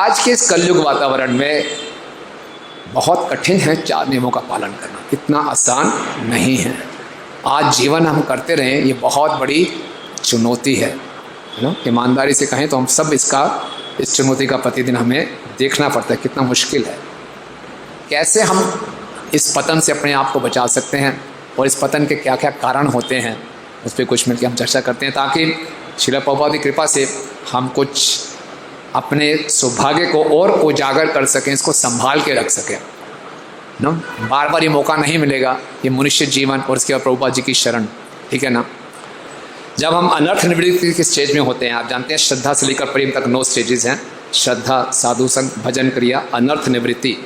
आज के इस कलयुग वातावरण में बहुत कठिन है 4 नियमों का पालन करना, इतना आसान नहीं है। आज जीवन हम करते रहें ये बहुत बड़ी चुनौती है ना। ईमानदारी से कहें तो हम सब इस चुनौती का प्रतिदिन हमें देखना पड़ता है, कितना मुश्किल है। कैसे हम इस पतन से अपने आप को बचा सकते हैं और इस पतन के क्या क्या कारण होते हैं, उस पर कुछ मिलकर हम चर्चा करते हैं, ताकि श्रील प्रभुपाद की कृपा से हम कुछ अपने सौभाग्य को और उजागर कर सकें, इसको संभाल के रख सकें ना। बार बार ये मौका नहीं मिलेगा, ये मनुष्य जीवन और इसके बाद प्रभुपाद जी की शरण, ठीक है ना। जब हम अनर्थ निवृत्ति के स्टेज में होते हैं, आप जानते हैं श्रद्धा से लेकर प्रेम तक 9 स्टेजेस हैं। श्रद्धा, साधु संग, भजन क्रिया, अनर्थ निवृत्ति।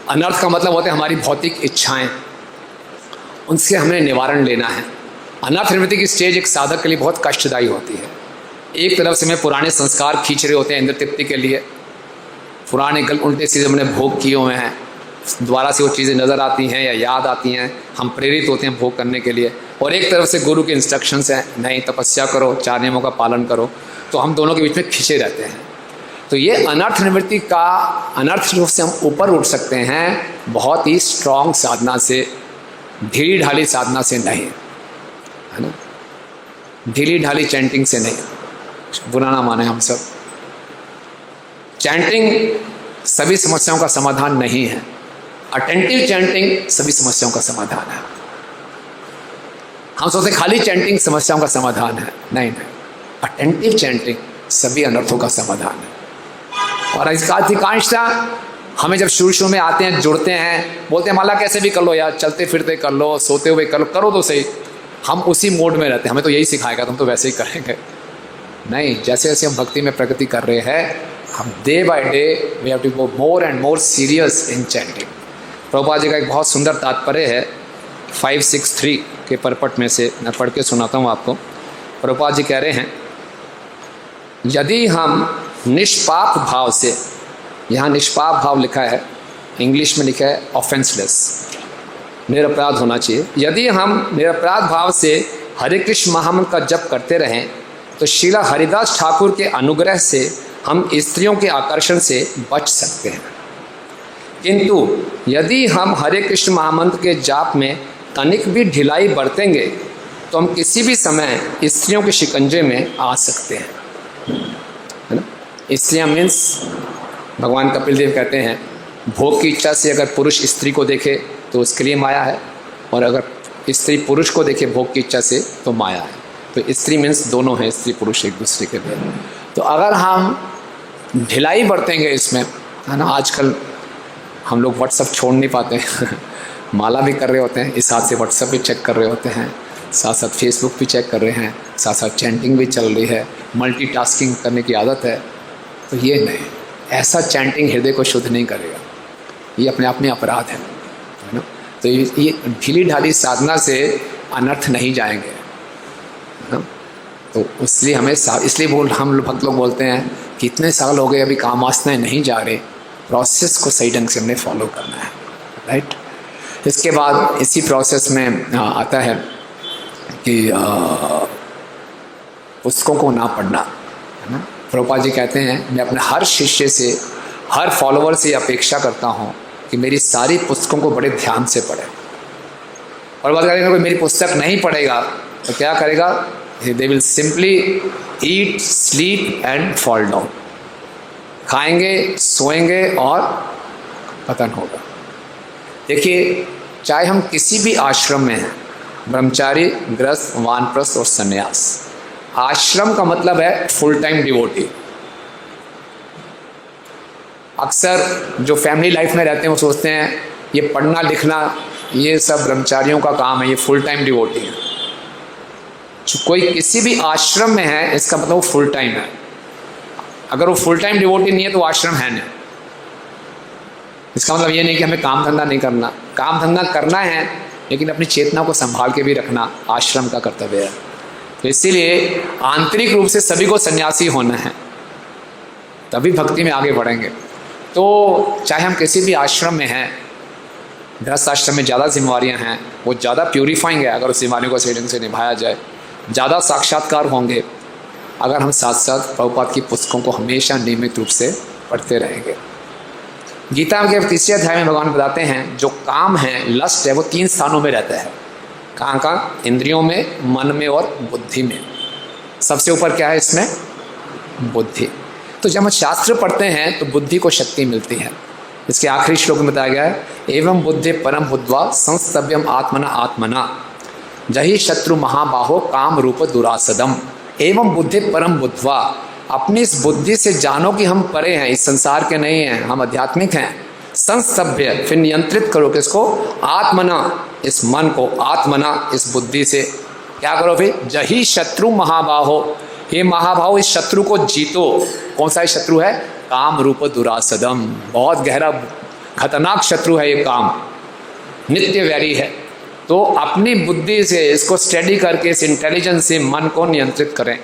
अनर्थ का मतलब होता है हमारी भौतिक इच्छाएं, उनसे हमें निवारण लेना है। अनर्थ निवृत्ति की स्टेज एक साधक के लिए बहुत कष्टदायी होती है। एक तरफ से हमें पुराने संस्कार खींच रहे होते हैं इंद्र तृप्ति के लिए, पुराने उल्टे सीधे हमने भोग किए हुए हैं, दोबारा से वो चीज़ें नज़र आती हैं या याद आती हैं, हम प्रेरित होते हैं भोग करने के लिए। और एक तरफ से गुरु के इंस्ट्रक्शंस हैं, नहीं तपस्या करो, 4 नियमों का पालन करो, तो हम दोनों के बीच में खिंचे रहते हैं। तो ये अनर्थ निवृत्ति का, अनर्थ रूप से हम ऊपर उठ सकते हैं बहुत ही स्ट्रॉन्ग साधना से, ढीली ढाली साधना से नहीं, है ना। ढीली ढाली चैंटिंग से नहीं, बुरा ना माने हम सब। चैंटिंग सभी समस्याओं का समाधान नहीं है, अटेंटिव चैंटिंग सभी समस्याओं का समाधान है। हम सोचते खाली चैंटिंग समस्याओं का समाधान है, नहीं नहीं, अटेंटिव चैंटिंग सभी अनर्थों का समाधान है। और इसका अधिकांशतः हमें जब शुरू में आते हैं, जुड़ते हैं, बोलते हैं माला कैसे भी कर लो यार, चलते फिरते कर लो, सोते हुए कर लो, करो तो सही। हम उसी मोड में रहते हैं, हमें तो यही सिखाएगा, तुम तो वैसे ही करेंगे। नहीं, जैसे जैसे हम भक्ति में प्रगति कर रहे हैं, हम day by day we have to go more and more serious in chanting. Prabhupada ji का एक बहुत सुंदर तात्पर्य है 563 के परपट में से, मैं पढ़ के सुनाता हूँ आपको। प्रभुपाद जी कह रहे हैं, यदि हम निष्पाप भाव से, यहाँ निष्पाप भाव लिखा है, इंग्लिश में लिखा है ऑफेंसलेस, निरपराध होना चाहिए। यदि हम निरपराध भाव से हरे कृष्ण महामंत्र का जप करते रहें तो श्रीला हरिदास ठाकुर के अनुग्रह से हम स्त्रियों के आकर्षण से बच सकते हैं। किंतु यदि हम हरे कृष्ण महामंत्र के जाप में तनिक भी ढिलाई बरतेंगे तो हम किसी भी समय स्त्रियों के शिकंजे में आ सकते हैं, है ना। स्त्रियाँ मीन्स, भगवान कपिल देव कहते हैं, भोग की इच्छा से अगर पुरुष स्त्री को देखे तो उसके लिए माया है, और अगर स्त्री पुरुष को देखे भोग की इच्छा से तो माया है। तो स्त्री मीन्स दोनों हैं, स्त्री पुरुष एक दूसरे के लिए। तो अगर हम ढिलाई बरतेंगे इसमें, है ना, आजकल हम लोग व्हाट्सअप छोड़ नहीं पाते माला भी कर रहे होते हैं, इस हाथ से व्हाट्सअप भी चेक कर रहे होते हैं, साथ साथ फेसबुक भी चेक कर रहे हैं, साथ साथ चैंटिंग भी चल रही है, मल्टीटास्किंग करने की आदत है। तो ये नहीं, ऐसा चैंटिंग हृदय को शुद्ध नहीं करेगा, ये अपने आप में अपराध है ना। तो ये ढीली ढाली साधना से अनर्थ नहीं जाएंगे ना। तो इसलिए हमें इसलिए हम भक्त लोग बोलते हैं कि इतने साल हो गए अभी काम वासनाएं नहीं जा रहे, प्रोसेस को सही ढंग से हमने फॉलो करना है, राइट। इसके बाद इसी प्रोसेस में आता है कि पुस्तकों को ना पढ़ना, है ना। प्रभुपाद जी कहते हैं, मैं अपने हर शिष्य से, हर फॉलोअर से अपेक्षा करता हूँ कि मेरी सारी पुस्तकों को बड़े ध्यान से पढ़े। और बात करेंगे, कोई मेरी पुस्तक नहीं पढ़ेगा तो क्या करेगा, they will simply eat, sleep and fall down, खाएंगे, सोएंगे और पतन होगा। देखिए, चाहे हम किसी भी आश्रम में हैं, ब्रह्मचारी, गृहस्थ, वानप्रस्थ और सन्यास, आश्रम का मतलब है फुल टाइम डिवोटी। अक्सर जो फैमिली लाइफ में रहते हैं वो सोचते हैं ये पढ़ना लिखना ये सब ब्रह्मचारियों का काम है, ये फुल टाइम डिवोटी है। कोई किसी भी आश्रम में है इसका मतलब वो फुल टाइम है। अगर वो फुल टाइम डिवोटी नहीं है तो आश्रम है नहीं। इसका मतलब ये नहीं कि हमें काम धंधा नहीं करना, काम धंधा करना है, लेकिन अपनी चेतना को संभाल के भी रखना आश्रम का कर्तव्य है। तो इसीलिए आंतरिक रूप से सभी को सन्यासी होना है, तभी भक्ति में आगे बढ़ेंगे। तो चाहे हम किसी भी आश्रम में हैं, गृहस्थ आश्रम में ज़्यादा जिम्मेवारियां हैं, वो ज़्यादा प्यूरीफाइंग है अगर उस जिम्मेवारियों को सही ढंग से निभाया जाए, ज़्यादा साक्षात्कार होंगे अगर हम साथ साथ प्रभुपाद की पुस्तकों को हमेशा नियमित रूप से पढ़ते रहेंगे। गीता के 3 अध्याय में भगवान बताते हैं जो काम है, लस्ट है, वो 3 स्थानों में रहता है। कहाँ कहाँ? इंद्रियों में, मन में और बुद्धि में। सबसे ऊपर क्या है इसमें? बुद्धि। तो जब हम शास्त्र पढ़ते हैं तो बुद्धि को शक्ति मिलती है। इसके आखिरी श्लोक में बताया गया है, एवं बुद्धि परम बुद्ध्वा संस्तव्यम आत्मना आत्मना जहि शत्रु महाबाहो काम रूप दुरासदम। एवं बुद्धि परम बुद्ध्वा, अपनी इस बुद्धि से जानो कि हम परे हैं, इस संसार के नहीं हैं, हम आध्यात्मिक हैं। संस्तभ्य, फिर नियंत्रित करो किसको? आत्मना, इस मन को, आत्मना, इस बुद्धि से क्या करो? फिर जही शत्रु महाबाहो, हे महाबाहो इस शत्रु को जीतो। कौन सा शत्रु है? काम रूप दुरासदम, बहुत गहरा खतरनाक शत्रु है ये काम, नित्य वैरी है। तो अपनी बुद्धि से इसको स्टडी करके, इस इंटेलिजेंस से मन को नियंत्रित करें,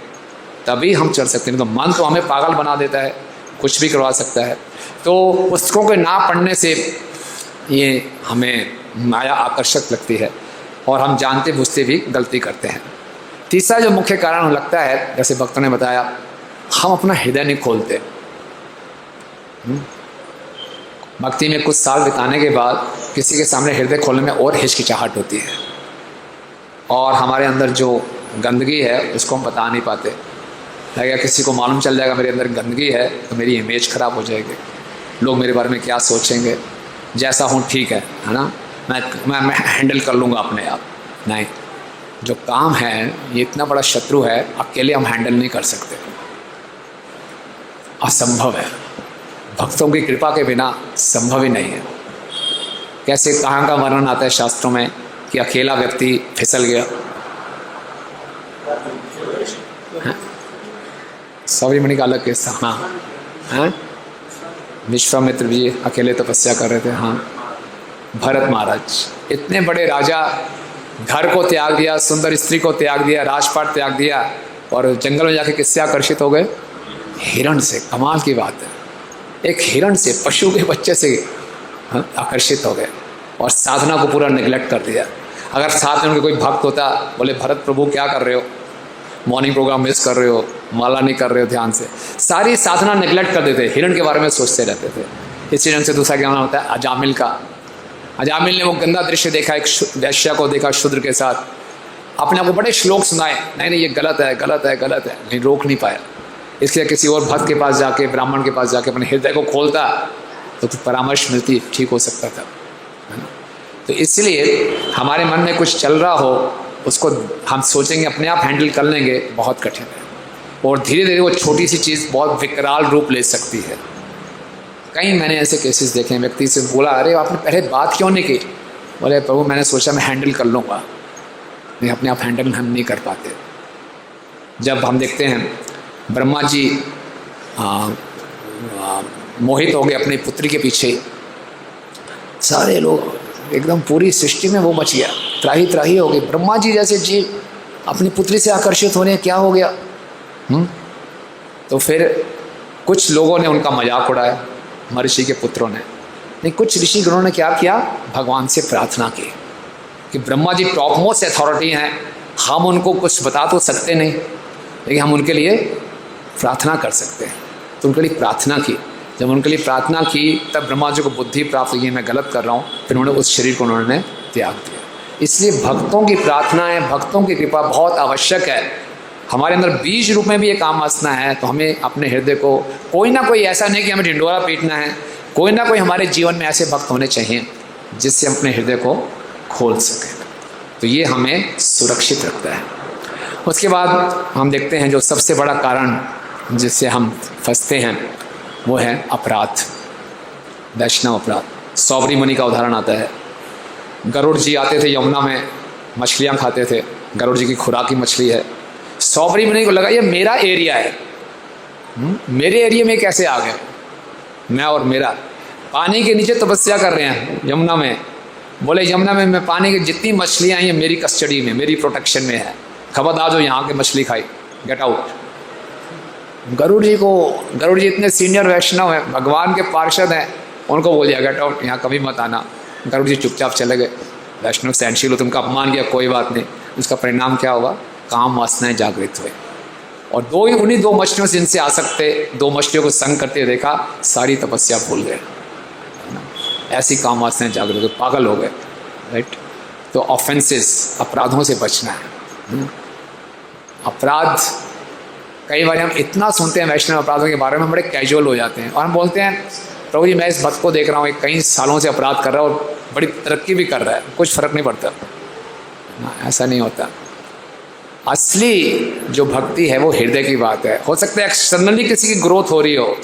तभी हम चल सकते हैं। तो मन तो हमें पागल बना देता है, कुछ भी करवा सकता है। तो पुस्तकों के ना पढ़ने से ये हमें माया आकर्षक लगती है और हम जानते बुझते भी गलती करते हैं। तीसरा जो मुख्य कारण लगता है, जैसे भक्तों ने बताया, हम अपना हृदय नहीं खोलते। भक्ति में कुछ साल बिताने के बाद किसी के सामने हृदय खोलने में और हिचकिचाहट होती है और हमारे अंदर जो गंदगी है उसको हम बता नहीं पाते। लगेगा किसी को मालूम चल जाएगा मेरे अंदर गंदगी है तो मेरी इमेज खराब हो जाएगी, लोग मेरे बारे में क्या सोचेंगे, जैसा हूँ ठीक है ना, मैं हैंडल कर लूँगा अपने आप। नहीं, जो काम है ये इतना बड़ा शत्रु है, अकेले हम हैंडल नहीं कर सकते, असंभव है। भक्तों की कृपा के बिना संभव ही नहीं है। कैसे, कहाँ का वर्णन आता है शास्त्रों में कि अकेला व्यक्ति फिसल गया। सौरी का अलग केस था। हाँ हाँ, विश्वामित्र जी अकेले तपस्या कर रहे थे। हाँ, भरत महाराज इतने बड़े राजा, घर को त्याग दिया, सुंदर स्त्री को त्याग दिया, राजपाट त्याग दिया और जंगल में जाके किससे आकर्षित हो गए? हिरण से। कमाल की बात है, एक हिरण से, पशु के बच्चे से आकर्षित हो गए और साधना को पूरा निगलेक्ट कर दिया। अगर साथ में उनके कोई भक्त होता, बोले भरत प्रभु क्या कर रहे हो, मॉर्निंग प्रोग्राम मिस कर रहे हो, माला नहीं कर रहे हो ध्यान से, सारी साधना निगलेक्ट कर देते, हिरण के बारे में सोचते रहते थे। इसी ढंग से दूसरा क्या नाम होता है? अजामिल का। अजामिल ने वो गंदा दृश्य देखा, एक वैश्या को देखा शूद्र के साथ, अपने आप को बड़े श्लोक सुनाए, नहीं नहीं ये गलत है, गलत है, गलत है, नहीं रोक नहीं पाया। इसलिए किसी और भक्त के पास जाके, ब्राह्मण के पास जाके अपने हृदय को खोलता तो परामर्श मिलती, ठीक हो सकता था, है ना। तो इसलिए हमारे मन में कुछ चल रहा हो, उसको हम सोचेंगे अपने आप हैंडल कर लेंगे, बहुत कठिन है और धीरे धीरे वो छोटी सी चीज़ बहुत विकराल रूप ले सकती है। कई मैंने ऐसे केसेस देखे हैं, व्यक्ति से बोला अरे आपने पहले बात क्यों नहीं की? बोले प्रभु मैंने सोचा मैं हैंडल कर लूँगा, नहीं अपने आप हैंडल हम नहीं कर पाते। जब हम देखते हैं ब्रह्मा जी मोहित हो गए अपनी पुत्री के पीछे, सारे लोग एकदम पूरी सृष्टि में वो मच गया, त्राही त्राही हो गई। ब्रह्मा जी जैसे जीव अपनी पुत्री से आकर्षित होने, क्या हो गया? तो फिर कुछ लोगों ने उनका मजाक उड़ाया, महर्षि के पुत्रों ने। नहीं, कुछ ऋषि गणों ने क्या किया? भगवान से प्रार्थना की कि Brahma ji top most authority हैं, हम उनको कुछ बता तो सकते नहीं, लेकिन हम उनके लिए प्रार्थना कर सकते हैं। तो उनके लिए प्रार्थना की। जब उनके लिए प्रार्थना की तब ब्रह्मा जी को बुद्धि प्राप्त हुई, मैं गलत कर रहा हूँ, फिर उन्होंने उस शरीर को उन्होंने त्याग दिया। इसलिए भक्तों की प्रार्थनाएं, भक्तों की कृपा बहुत आवश्यक है। हमारे अंदर बीज रूप में भी ये काम वासना है, तो हमें अपने हृदय को कोई ना कोई, ऐसा नहीं कि हमें ढिंडोरा पीटना है, कोई ना कोई हमारे जीवन में ऐसे भक्त होने चाहिए जिससे हम अपने हृदय को खोल सकें। तो ये हमें सुरक्षित रखता है। उसके बाद हम देखते हैं जो सबसे बड़ा कारण जिससे हम फंसते हैं वो है अपराध, वैष्णव अपराध। सौबरी मुनि का उदाहरण आता है। गरुड़ जी आते थे यमुना में, मछलियाँ खाते थे, गरुड़ जी की खुराक की मछली है। सौबरी मुनि को लगा ये मेरा एरिया है, मेरे एरिया में कैसे आ गए, मैं और मेरा। पानी के नीचे तपस्या कर रहे हैं यमुना में, बोले यमुना में मैं पानी की जितनी मछलियाँ हैं मेरी कस्टडी में, मेरी प्रोटेक्शन में है, खबरदार जो यहाँ के मछली खाई, गेट आउट। गरुड़ जी इतने सीनियर वैष्णव हैं, भगवान के पार्षद हैं, उनको बोल दिया गेट आउट, यहाँ कभी मत आना। गरुड़ जी चुपचाप चले गए। वैष्णव सहनशील हो, तुमका अपमान किया, कोई बात नहीं। उसका परिणाम क्या होगा? काम वासनाएं जागृत हुए। और उन्हीं दो मछलियों से जिनसे आ सकते, दो मछलियों को संग करते देखा, सारी तपस्या भूल गए। ऐसी काम वासनाएं जागृत हो गए, पागल हो गए। राइट। तो ऑफेंसेस, अपराधों से बचना है। अपराध, कई बार हम इतना सुनते हैं वैष्णव अपराधों के बारे में, बड़े कैजुअल हो जाते हैं और हम बोलते हैं प्रभु जी मैं इस भक्त को देख रहा हूँ कई सालों से अपराध कर रहा है और बड़ी तरक्की भी कर रहा है, कुछ फर्क नहीं पड़ता। ऐसा नहीं होता। असली जो भक्ति है वो हृदय की बात है। हो सकता है एक्सटर्नली किसी की ग्रोथ हो रही हो,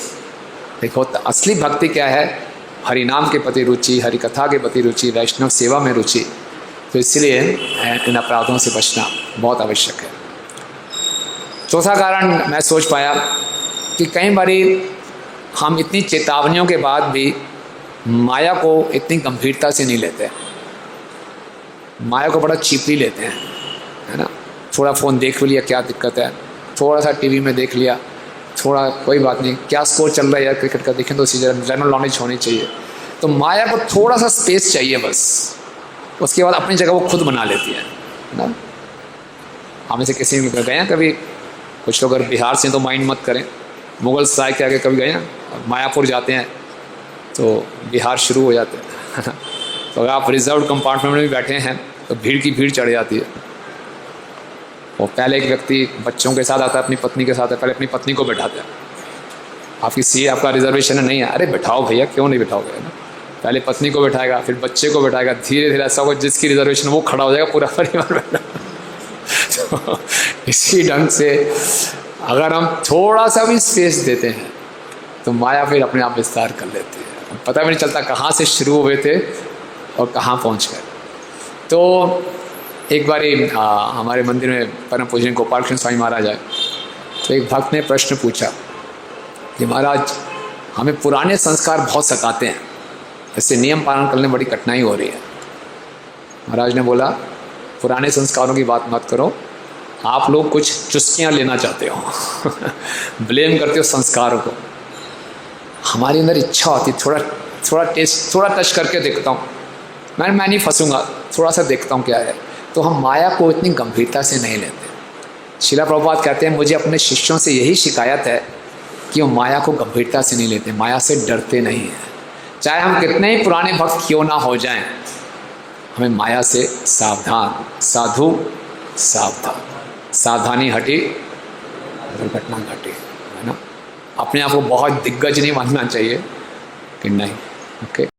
देखो असली भक्ति क्या है, हरि नाम के प्रति रुचि, हरि कथा के प्रति रुचि, वैष्णव सेवा में रुचि। तो इसलिए इन अपराधों से बचना बहुत आवश्यक है। चौथा कारण मैं सोच पाया कि कई बारी हम इतनी चेतावनियों के बाद भी माया को इतनी गंभीरता से नहीं लेते, माया को बड़ा चीपली लेते हैं, है ना। थोड़ा फ़ोन देख लिया, क्या दिक्कत है, थोड़ा सा टीवी में देख लिया, थोड़ा कोई बात नहीं, क्या स्कोर चल रहा है यार क्रिकेट का, देखें तो उसी जनरल नॉलेज होनी चाहिए। तो माया को थोड़ा सा स्पेस चाहिए बस, उसके बाद अपनी जगह वो खुद बना लेती है ना। हम से किसी में गए हैं कभी, कुछ लोग अगर बिहार से तो माइंड मत करें, मुगल सराय के आगे कभी गए हैं, मायापुर जाते हैं तो बिहार शुरू हो जाते हैं। तो अगर आप रिजर्व कंपार्टमेंट में भी बैठे हैं तो भीड़ की भीड़ चढ़ जाती है। वो पहले एक व्यक्ति बच्चों के साथ आता है, अपनी पत्नी के साथ है, पहले अपनी पत्नी को बैठाता है। आपकी सीट, आपका रिजर्वेशन है, नहीं है, अरे बैठाओ भैया, क्यों नहीं बैठाओगे ना। पहले पत्नी को बैठाएगा, फिर बच्चे को बैठाएगा, धीरे धीरे ऐसा होगा जिसकी रिजर्वेशन वो खड़ा हो जाएगा, पूरा परिवार बैठा। तो इसी ढंग से अगर हम थोड़ा सा भी स्पेस देते हैं तो माया फिर अपने आप विस्तार कर लेती है। पता भी नहीं चलता कहाँ से शुरू हुए थे और कहाँ पहुँच गए। तो एक बारी हमारे मंदिर में परम पूजनीय गोपाल कृष्ण स्वामी महाराज आए, तो एक भक्त ने प्रश्न पूछा कि महाराज हमें पुराने संस्कार बहुत सताते हैं, इससे नियम पालन करने में बड़ी कठिनाई हो रही है। महाराज ने बोला पुराने संस्कारों की बात मत करो, आप लोग कुछ चुस्कियाँ लेना चाहते हो। ब्लेम करते हो संस्कारों को। हमारे अंदर इच्छा होती है थोड़ा टेस्ट, थोड़ा टच करके देखता हूँ, मैं नहीं फंसूंगा, थोड़ा सा देखता हूँ क्या है। तो हम माया को इतनी गंभीरता से नहीं लेते। शिला प्रभुपाद कहते हैं मुझे अपने शिष्यों से यही शिकायत है कि वो माया को गंभीरता से नहीं लेते, माया से डरते नहीं हैं। चाहे हम कितने ही पुराने भक्त क्यों ना हो जाएं, हमें माया से सावधान, साधु सावधान, सावधानी हटी दुर्घटना घटी, है ना। अपने आप को बहुत दिग्गज नहीं मानना चाहिए कि नहीं। ओके।